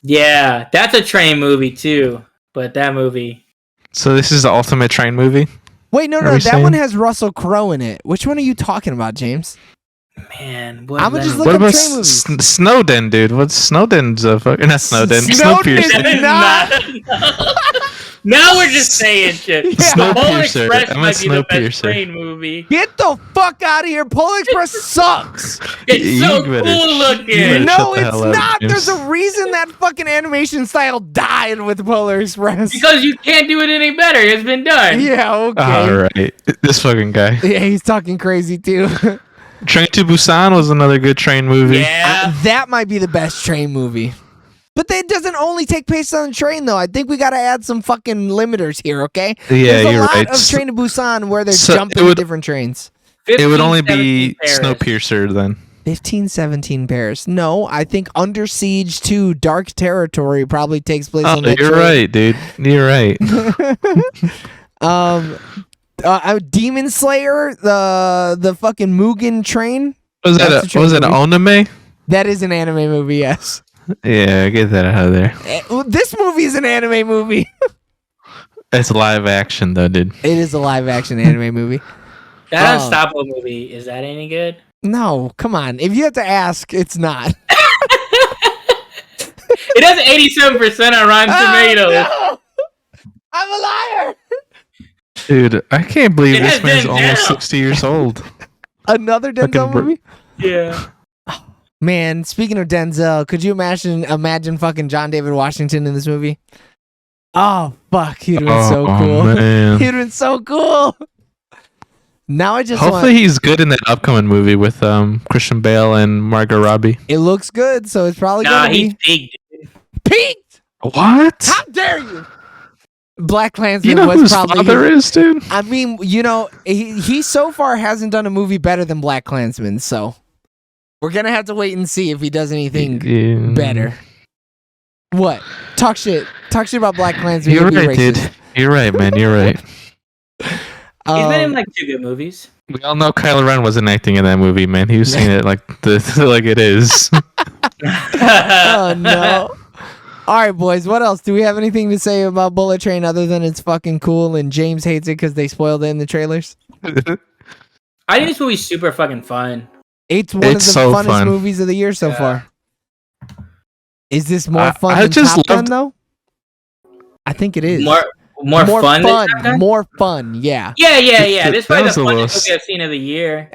Yeah, that's a train movie too. But that movie. So this is the ultimate train movie? Wait, no, Are no, we that one saying- has Russell Crowe in it. Which one are you talking about, James? Man, what I'ma is just that look What up about train movies. Snowden, dude? What's Snowden's fucking... Not Snowden. Snowden is Snowpiercer. not- Now we're just saying shit. Yeah. The Polar Snowpiercer. Express I meant might be the best Snowpiercer. train movie. Get the fuck out of here. Polar Express sucks. It's You so better- cool you looking. better- No, shut the it's hell up, not. James. There's a reason that fucking animation style died with Polar Express. Because you can't do it any better. It's been done. Yeah, okay. All right. This fucking guy. Yeah, he's talking crazy too. Train to Busan was another good train movie. Yeah. That might be the best train movie. But that doesn't only take place on the train, though. I think we got to add some fucking limiters here, okay? Yeah, There's a you're lot right. of Train to Busan where they're So jumping it would- different trains. It would 15, only be 17 Paris. Snowpiercer then. 1517 Paris. No, I think Under Siege 2 Dark Territory probably takes place Oh, on that you're train. right, dude. You're right. Demon Slayer, the fucking Mugen train. Was That's a train it an movie. oname? That is an anime movie, yes. Yeah, get that out of there. This movie is an anime movie. It's live action though, dude. It is a live action anime movie. That Oh. Unstoppable movie, is that any good? No, come on. If you have to ask, it's not. It has 87% on Rotten Tomatoes. Oh, no! I'm a liar. Dude, I can't believe It this has man's Denzel. almost 60 years old. Another Denzel Fucking br- movie? Yeah. Man, speaking of Denzel, could you imagine fucking John David Washington in this movie? Oh, fuck. He'd have been so cool. Man. He'd have been so cool. Now I just Hopefully want... he's good in that upcoming movie with Christian Bale and Margot Robbie. It looks good, so it's probably Nah, going to he's be... big. Peaked! What? How dare you? Black Klansman You know was whose probably... father is, dude? I mean, you know, he so far hasn't done a movie better than Black Klansman, so we're gonna have to wait and see if he does anything Yeah. better. What? Talk shit about Black Klansman. You're You'll be right, racist. dude. You're right, man. You're right. He's been in like 2 good movies. We all know Kylo Ren wasn't acting in that movie, man. He was saying it like like it is. Oh no! All right, boys. What else? Do we have anything to say about Bullet Train other than it's fucking cool and James hates it because they spoiled it in the trailers? I think this movie's super fucking fun. It's one of the It's so funnest fun. movies of the year so Yeah. far. Is this more I- fun I than just Top Gun loved- though? I think it is. More fun. than Top Gun? More fun. Yeah. Yeah. This is probably That the was a funniest little movie I've seen of the year.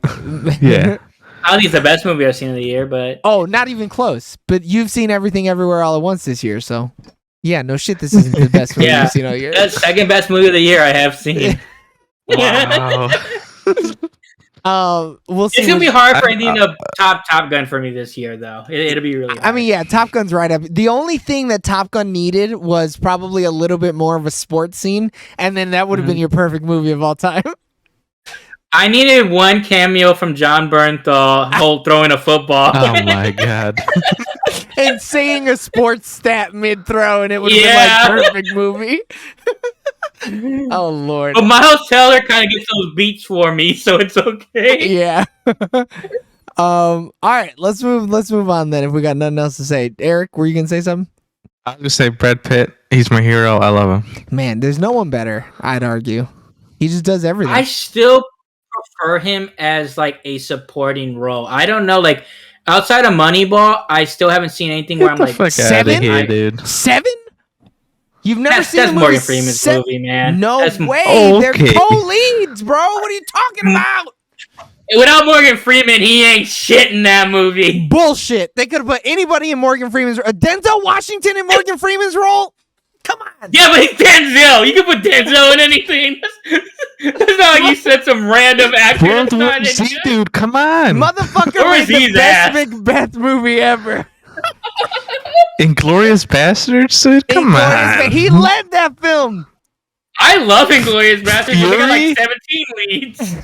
Yeah. I don't think it's the best movie I've seen of the year, but Oh, not even close. But you've seen Everything Everywhere All at Once this year, so yeah, no shit. This isn't the best movie Yeah. you've seen all year. that's the second best movie of the year I have seen. Wow. We'll see. It's gonna be what- hard for anything to top Gun for me this year, though. It'll be really hard. I mean, yeah, Top Gun's right up. The only thing that Top Gun needed was probably a little bit more of a sports scene, and then that would have been your perfect movie of all time. I needed one cameo from John Bernthal throwing a football. Oh my god. And saying a sports stat mid throw, and it would have Yeah. been like perfect movie. Oh Lord. But Miles Teller kind of gets those beats for me, so it's okay. Yeah. All right, let's move on then. If we got nothing else to say, Eric, were you gonna say something? I was gonna say Brad Pitt. He's my hero. I love him. Man, there's no one better. I'd argue. He just does everything. I still prefer him as like a supporting role. I don't know, like outside of Moneyball, I still haven't seen anything where I'm like Fuck outta 7? here, dude. 7? You've never seen that's a movie Morgan Freeman's movie, man. No That's- way. Oh, They're okay. co-leads, bro. What are you talking about? Without Morgan Freeman, he ain't shit in that movie. Bullshit. They could have put anybody in Morgan Freeman's role. Denzel Washington in Morgan Freeman's role? Come on. Yeah, but he's Denzel. You can put Denzel in anything. That's not like you said some random actor. World That's War not Z, it. dude. Come on. Motherfucker Where made is the he best at? Macbeth movie ever. Inglorious Bastards, dude. Come Inglourious on. He led that film. I love Inglourious Bastards. They got Fury? like 17 leads.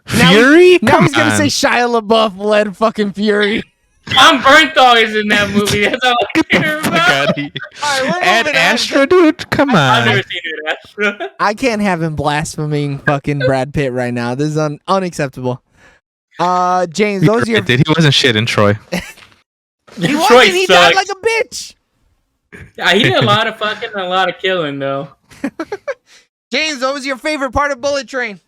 Fury? Now Come he's gonna on. say Shia LaBeouf led fucking Fury. Tom Bernthal is in that movie. That's all I care Fuck about. outta here. All right, we're Ad moving on. Astra, dude. Come I've on. never seen it, Astra. I can't have him blaspheming fucking Brad Pitt right now. This is unacceptable. James, those are your. Dude, he wasn't shit in Troy. He Troy wasn't. He died sucks. like a bitch. Yeah, he did a lot of fucking and a lot of killing, though. James, what was your favorite part of Bullet Train?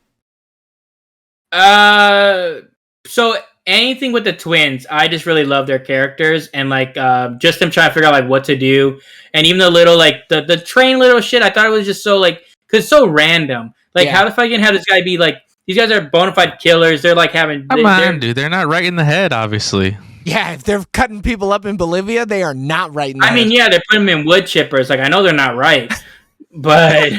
So anything with the twins, I just really love their characters and like just them trying to figure out like what to do, and even the little like the train little shit. I thought it was just so like because so random. Like Yeah. how the fuck you can have this guy be like these guys are bona fide killers. They're like having Come they're- on, dude. They're not right in the head, obviously. Yeah, if they're cutting people up in Bolivia, they are not right now. I mean, yeah, they're putting them in wood chippers. Like I know they're not right, but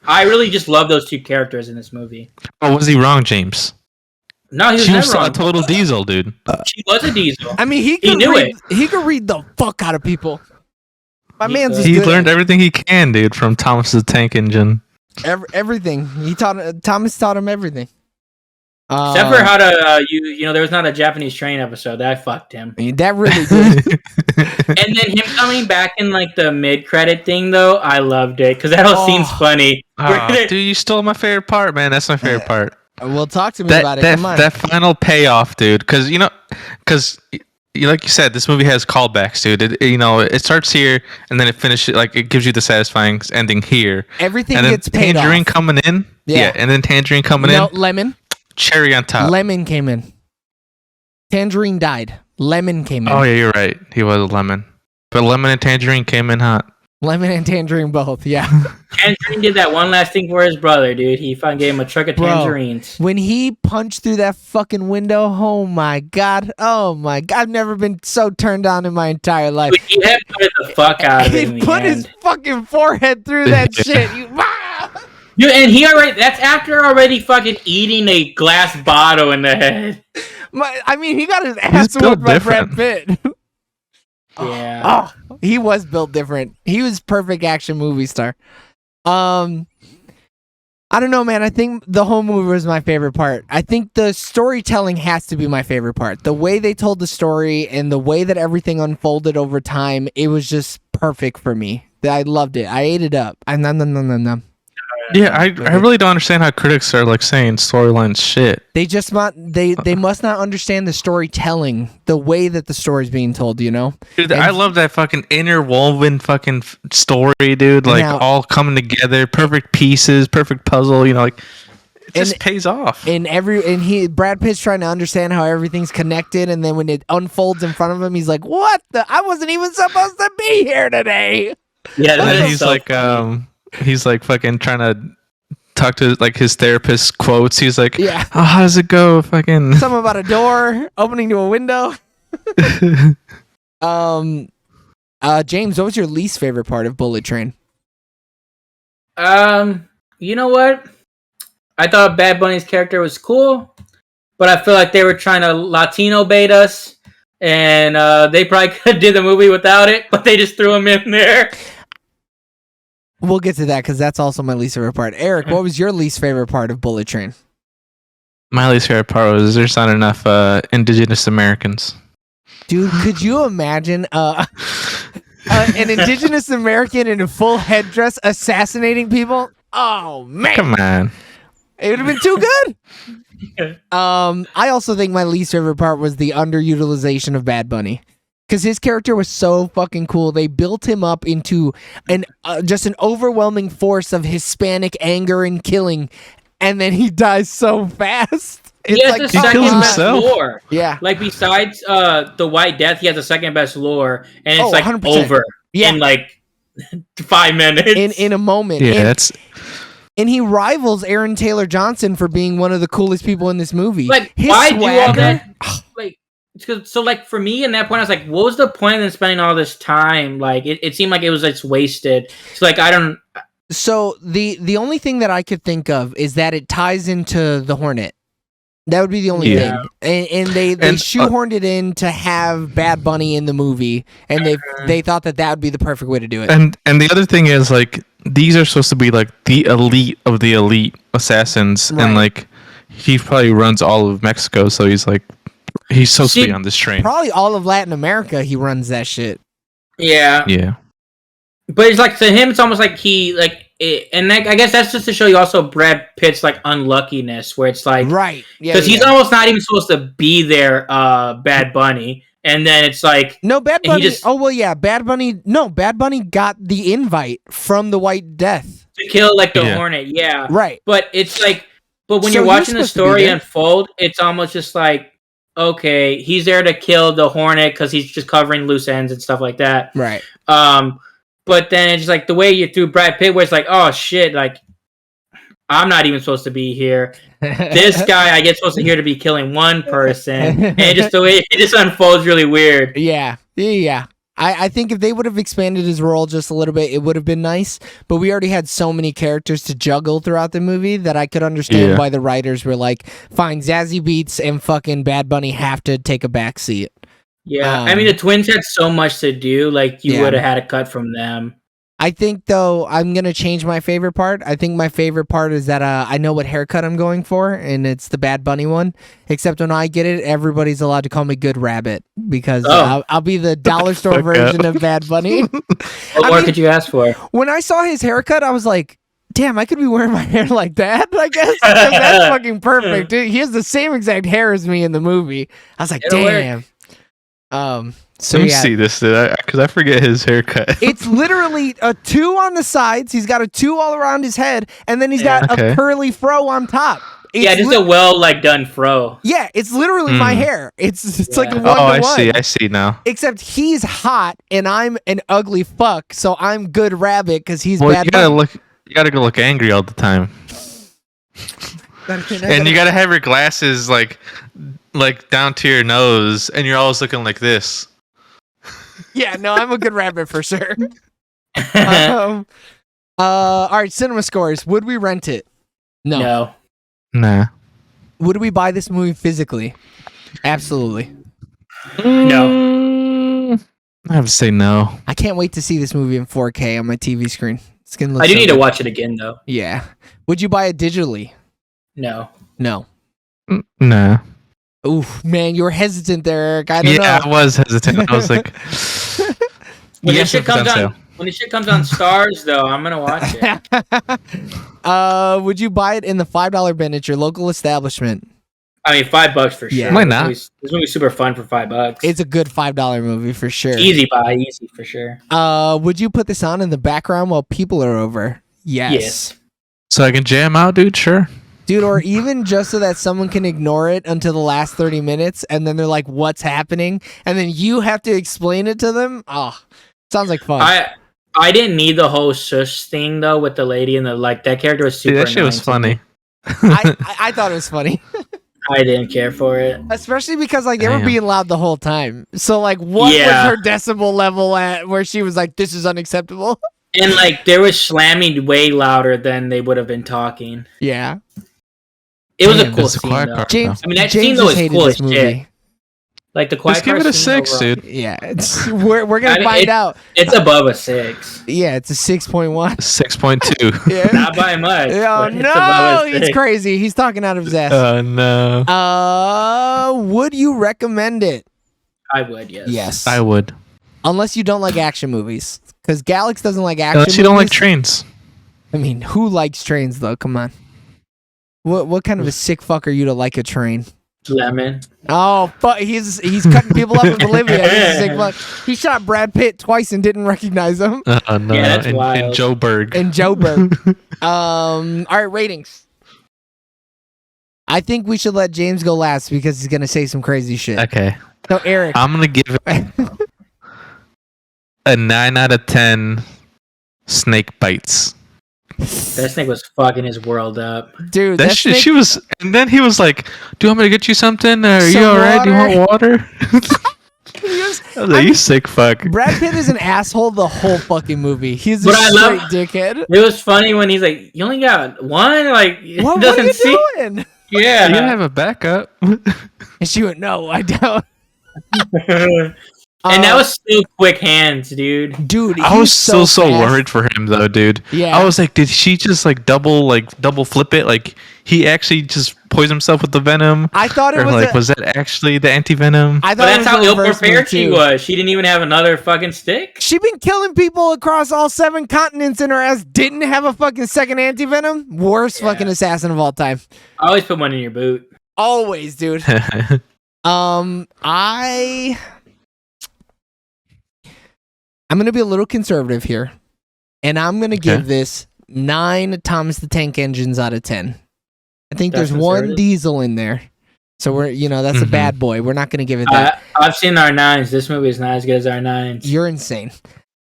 I really just love those two characters in this movie. Oh, was he wrong, James? No, he was She was never a wrong. total diesel, dude. She was a diesel. I mean, he He knew read, He could read the fuck out of people. My He man's could. was He good learned at everything he can, dude, from Thomas the Tank Engine. everything. Thomas taught him everything. Except for how to you know there was not a Japanese train episode that fucked him. I mean, that really did. And then him coming back in like the mid-credit thing, though, I loved it because that whole scene's funny. Oh, dude, you stole my favorite part, man. That's my favorite part. Well, talk to me about it. That Come on. that final payoff, dude. Because like you said, this movie has callbacks, dude. It starts here and then it finishes like it gives you the satisfying ending here. Everything And then gets paid Tangerine off. coming in, Yeah. and then Tangerine coming No, in, Lemon. cherry on top. Lemon came in. Tangerine died. Lemon came in. Oh yeah, you're right. He was a lemon, but lemon and Tangerine came in hot. Lemon and Tangerine both, yeah. Tangerine did that one last thing for his brother, dude. He fucking gave him a truck of Bro. tangerines. When he punched through that fucking window, oh my god. I've never been so turned on in my entire life. Dude, he had put the fuck out of it in He the put his end. fucking forehead through that shit. Dude, and that's after already fucking eating a glass bottle in the head. He got his ass built whooped by Brad different. Pitt. Yeah. Oh, he was built different. He was perfect action movie star. I don't know, man. I think the whole movie was my favorite part. I think the storytelling has to be my favorite part. The way they told the story and the way that everything unfolded over time, it was just perfect for me. I loved it. I ate it up. No. Yeah, I really don't understand how critics are like saying storyline shit. They just they must not understand the storytelling, the way that the story's being told, you know? Dude, And- I love that fucking interwoven fucking story, dude. Like Now- all coming together, perfect pieces, perfect puzzle. Like it just And- pays off. Brad Pitt's trying to understand how everything's connected, and then when it unfolds in front of him, he's like, "What the? I wasn't even supposed to be here today." Yeah, And that then is he's so like, funny. he's like fucking trying to talk to like his therapist quotes. He's like, Yeah. "Oh, how does it go?" Fucking. Something about a door opening to a window. James, what was your least favorite part of Bullet Train? You know what? I thought Bad Bunny's character was cool, but I feel like they were trying to Latino bait us, and they probably could have did the movie without it, but they just threw him in there. We'll get to that because that's also my least favorite part. Eric, what was your least favorite part of Bullet Train? My least favorite part was there's not enough indigenous Americans. Dude, could you imagine an indigenous American in a full headdress assassinating people? Oh man! Come on. It would have been too good. I also think my least favorite part was the underutilization of Bad Bunny. Because his character was so fucking cool. They built him up into just an overwhelming force of Hispanic anger and killing, and then he dies so fast. He has the second best lore. Yeah. Like, besides the White Death, he has the second best lore, and it's 100%. over in like 5 minutes. In a moment. Yeah, and he rivals Aaron Taylor Johnson for being one of the coolest people in this movie. Like, why do all that? Like, so like for me, in that point, I was like, what was the point in spending all this time? Like, it seemed like it was just wasted. So like, I don't. So the only thing that I could think of is that it ties into the Hornet. That would be the only thing. And they shoehorned it in to have Bad Bunny in the movie, and they thought that would be the perfect way to do it. And the other thing is, like, these are supposed to be like the elite of the elite assassins, Right. and like he probably runs all of Mexico, so he's supposed to be on this train. Probably all of Latin America, he runs that shit. Yeah. Yeah. But it's like, to him, it's almost like he like. And I guess that's just to show you also Brad Pitt's like unluckiness, where it's like, right, because he's almost not even supposed to be there, Bad Bunny, and then it's like, no, Bad Bunny. Bad Bunny. No, Bad Bunny got the invite from the White Death to kill like the Hornet, yeah, right. But it's like, but when So you're watching the story unfold, it's almost just like, okay, he's there to kill the Hornet because he's just covering loose ends and stuff like that, right. But then it's like the way you threw Brad Pitt, where it's like, oh shit, like I'm not even supposed to be here. This guy, I get supposed to here to be killing one person, and just the way it just unfolds really weird. Yeah. I think if they would have expanded his role just a little bit, it would have been nice. But we already had so many characters to juggle throughout the movie that I could understand why the writers were like, fine, Zazie Beetz and fucking Bad Bunny have to take a back seat. Yeah, I mean, the twins had so much to do, like, you would have had a cut from them. I think, though, I'm going to change my favorite part. I think my favorite part is that I know what haircut I'm going for, and it's the Bad Bunny one. Except when I get it, everybody's allowed to call me Good Rabbit, because I'll be the dollar store version of Bad Bunny. What more could you ask for? When I saw his haircut, I was like, damn, I could be wearing my hair like that, I guess. That's fucking perfect. Dude, he has the same exact hair as me in the movie. I was like, damn. So Let me see this, because I forget his haircut. It's literally a 2 on the sides. He's got a 2 all around his head, and then he's got a curly fro on top. It's just a well done fro. Yeah, it's literally my hair. It's like a 1-to-1. I see now. Except he's hot and I'm an ugly fuck, so I'm Good Rabbit because he's bad. You gotta go look angry all the time. And you gotta have your glasses like down to your nose, and you're always looking like this. Yeah, no, I'm a Good Rabbit for sure. All right, cinema scores. Would we rent it? No. Nah. Would we buy this movie physically? Absolutely. No. I have to say no. I can't wait to see this movie in 4K on my TV screen. It's gonna look I do need to watch it again, though. Yeah. Would you buy it digitally? No. Nah. Oof, man, you were hesitant there, Eric. I don't know. Yeah, I was hesitant. I was like, when this shit comes on Stars, though, I'm gonna watch it. Would you buy it in the $5 bin at your local establishment? I mean, $5 for sure. Yeah. Why not? This movie's super fun for $5. It's a good $5 movie for sure. Easy for sure. Would you put this on in the background while people are over? Yes. So I can jam out, dude? Sure. Dude, or even just so that someone can ignore it until the last 30 minutes, and then they're like, what's happening? And then you have to explain it to them? Oh, sounds like fun. I didn't need the whole shush thing, though, with the lady and that character was super Dude, that shit was funny. I thought it was funny. I didn't care for it. Especially because, like, they were being loud the whole time. So, like, what was her decibel level at where she was like, this is unacceptable? And, like, they were slamming way louder than they would have been talking. Yeah. It was a cool scene, though. James, I mean, that James scene, though, is cool as movie. shit. Like, the Quiet Car Just give it a scene 6, overall. dude. Yeah, we're going to find out. It's above a 6. Yeah, it's a 6.1. 6.2. Yeah. Not by much. Oh, no, he's crazy. He's talking out of his ass. Oh, no. Would you recommend it? I would, yes. Yes. I would. Unless you don't like action movies. Because Galax doesn't like action Unless you don't like trains. I mean, who likes trains, though? Come on. What kind of a sick fuck are you to like a train? Lemon. Oh, fuck! He's cutting people up in Bolivia. He's a sick fuck. He shot Brad Pitt twice and didn't recognize him. No, Yeah, that's in wild. Joburg. In Joburg. All right, ratings. I think we should let James go last because he's gonna say some crazy shit. Okay. So Eric, I'm gonna give it a 9 out of 10. Snake bites. That snake was fucking his world up. dude, That shit, she was, and then he was like, "Do you want me to get you something? Are Some you all right? Do you want water?" I was like, "You sick fuck." Brad Pitt is an asshole the whole fucking movie. He's a But I straight love- dickhead. It was funny when he's like, "You only got one." Like, it What are doesn't you see. doing? Yeah. You gotta have a backup. And she went, "No, I don't." And that was still quick hands, dude. dude. I was so fast. worried for him though, dude. Yeah. I was like, did she just double flip it? Like he actually just poisoned himself with the venom? I thought it Or was like, was that actually the anti venom? I But thought it that's was how a ill reverse prepared move, she too. was. She didn't even have another fucking stick. She been killing people across all 7 continents, and her ass didn't have a fucking second anti-venom. Worst Yeah. fucking assassin of all time. Always put one in your boot. Always, dude. I'm gonna be a little conservative here, and I'm gonna give this 9 Thomas the Tank Engines out of 10. I think That's there's one conservative? diesel in there, so that's a Mhm. bad boy. We're not gonna give it that. I've seen R9s. This movie is not as good as R9s. You're insane.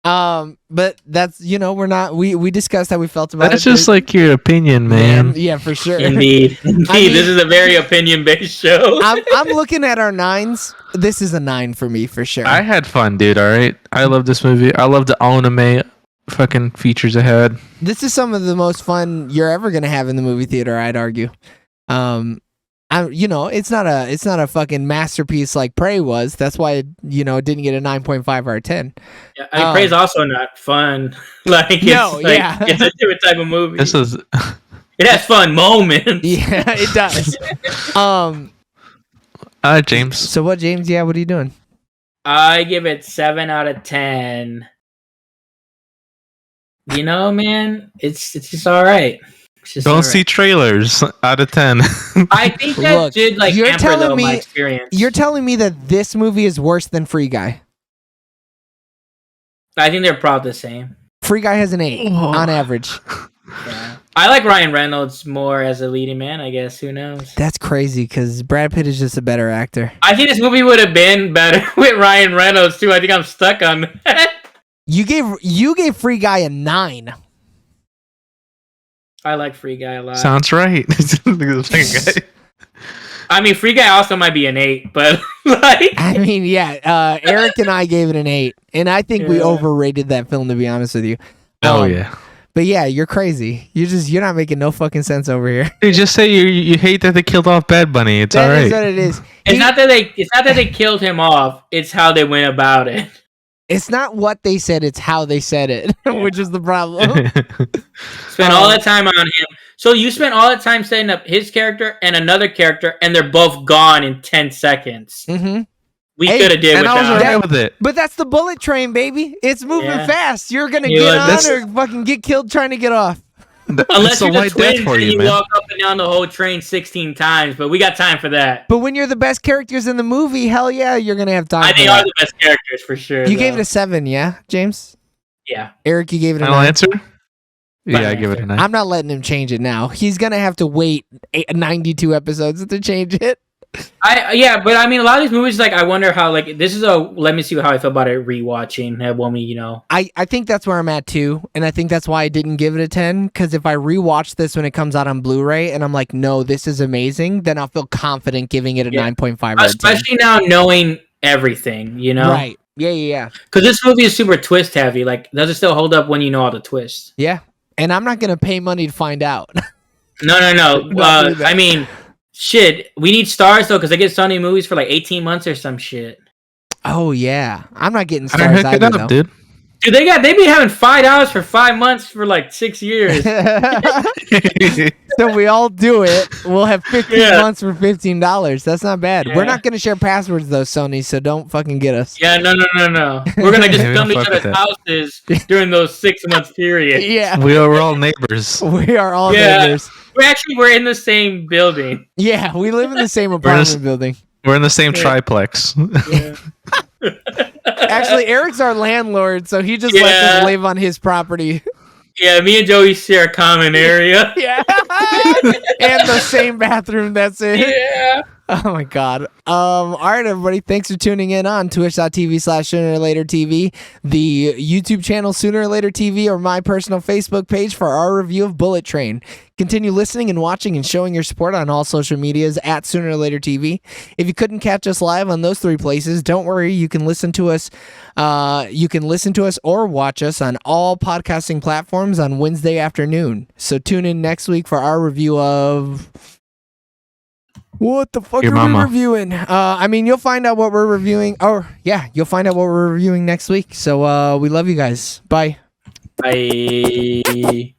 But that's we're not. We discussed how we felt about That's it. just like your opinion, man. Yeah, for sure. Indeed. Indeed. mean- This is a very opinion based show. I'm looking at our 9s. This is a 9 for me for sure. I had fun, dude. All right, I love this movie. I love the anime fucking features it had. This is some of the most fun you're ever gonna have in the movie theater, I'd argue. It's not a fucking masterpiece like Prey was. That's why it didn't get a 9.5 out of 10. Yeah, I mean, Prey's also not fun. Yeah. It's a different type of movie. This is It has fun moments. Yeah, it does. James. So what, James? Yeah, what are you doing? I give it 7 out of 10. Man, it's just all right. It's just Don't all see right. trailers out of 10. I think that Look, did you're hamper telling me- my experience. You're telling me that this movie is worse than Free Guy. I think they're probably the same. Free Guy has an 8 on average. Yeah. I like Ryan Reynolds more as a leading man. I guess who knows. That's crazy because Brad Pitt is just a better actor. I think this movie would have been better with Ryan Reynolds too. I think I'm stuck on that. You gave Free Guy a 9. I like Free Guy a lot. Sounds right. Look at the second guy. I mean, Free Guy also might be an 8, but I mean, yeah. Eric and I gave it an 8, and I think we Yeah. overrated that film, to be honest with you. Oh Um, yeah. But yeah, you're crazy. You're not making no fucking sense over here. Dude, just say you hate that they killed off Bad Bunny. It's That all is right. what it is. it's not that they killed him off. It's how they went about it. It's not what they said, it's how they said it, which is the problem. Spent all that time on him. So you spent all that time setting up his character and another character, and they're both gone in 10 seconds. hmm We Hey, could have did and I was without. alright with it. But that's the bullet train, baby. It's moving Yeah. fast. You're gonna You get know, on that's- or fucking get killed trying to get off. Unless That's a you're the white twins death for and you, you man. walk up and down the whole train 16 times, but we got time for that. But when you're the best characters in the movie, hell yeah, you're gonna have time. I for think that. are the best characters for sure. You gave it though. a 7, yeah, James? Yeah. Eric, you gave it a Final 9. answer? Yeah, I Final give it a answer. 9. I'm not letting him change it now. He's gonna have to wait 92 episodes to change it. But I mean, a lot of these movies, I wonder how, this is let me see how I feel about it rewatching. When we, I think that's where I'm at too, and I think that's why I didn't give it a 10. Because if I rewatch this when it comes out on Blu-ray, and I'm like, no, this is amazing, then I'll feel confident giving it a Yeah. 9.5 out of 10. especially now knowing everything, Right? Yeah. Because this movie is super twist heavy. Does it still hold up when you know all the twists? Yeah. And I'm not gonna pay money to find out. No. Don't do that. I mean, shit. We need stars though, because they get Sony movies for 18 months or some shit. Oh yeah, I'm not getting I stars hooked it either up, though. dude. Dude, they be having $5 for 5 months for 6 years. So we all do it. We'll have 15 months for $15. That's not bad. Yeah. We're not going to share passwords though, Sony, so don't fucking get us. Yeah, no. We're gonna just Yeah, we come to don't each fuck with other's that. houses during those 6 month periods. Yeah. We're all neighbors. We are all Yeah. neighbors. We're in the same building. Yeah, we live in the same in apartment s- building. We're in the same Yeah. triplex. Yeah. Actually, Eric's our landlord, so he just lets Yeah. us live on his property. Yeah, me and Joey share a common area. Yeah. And the same bathroom, that's it. Yeah. Oh my god. All right, everybody. Thanks for tuning in on twitch.tv/Sooner or Later TV, the YouTube channel Sooner or Later TV, or my personal Facebook page for our review of Bullet Train. Continue listening and watching and showing your support on all social medias at Sooner or Later TV. If you couldn't catch us live on those three places, don't worry. You can listen to us. Or watch us on all podcasting platforms on Wednesday afternoon. So tune in next week for our review of. What the fuck Your are mama. we reviewing? You'll find out what we're reviewing. You'll find out what we're reviewing next week. So we love you guys. Bye. Bye.